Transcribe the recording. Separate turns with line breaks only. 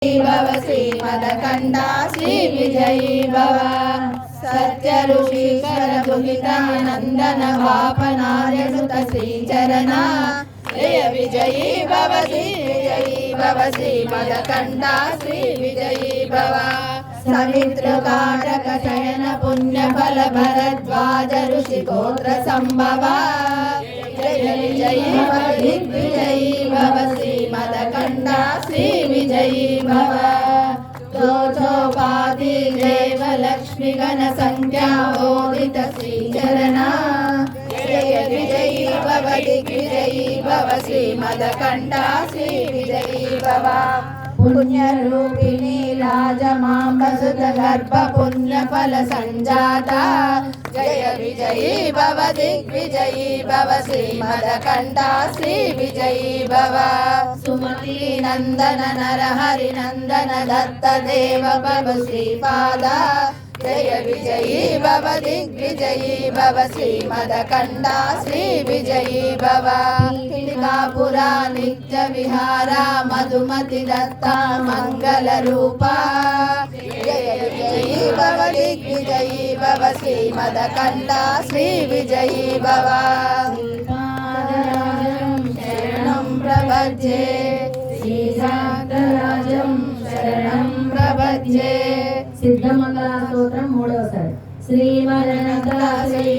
भव श्रीमदकण्ठा श्री विजयी भव सत्य ऋषीश्वर बुहितानन्दन वापनार्यसुत श्रीचरणा जय विजयी भव श्री विजयी भव श्रीमदकण्ठा श्री विजयी भव सवितृकारक शयन पुण्यफल भरद्वाज ऋषिगोत्र संभवा जय विजयी भव दिग्विजयी भव श्रीमदकण्ठा श्री विजयी भव जोजोपाधि देव लक्ष्मी गण संख्या ओदित श्रीचरणा जय विजयी भव दिग्विजयी भव श्रीमदकण्ठा श्री विजयी भव पुण्यरूपिणी राजमाम्बसुत गर्भ पुण्यफल संजाता जय विजयी भव दिग्विजयी भव श्रीमदकण्ठा श्री विजयी भव सुमती नंदन नरहरि नंदन दत्त देव भव श्रीपादा जय विजयी भव दिग्विजयी भव श्रीमदकण्ठा श्री विजयी भव टीकापुरा नित्य विहारा मधुमति दत्ता मंगल रूपा जय विजयी भव दिग्विजयी भव श्रीमदकण्ठा श्री विजयी भव शरणं प्रपद्ये श्रीशान्तराजं शरणं प्रपद्ये
सिद्धमंगला स्तोत्रम 3వ साరి श्रीमदनंदा श्री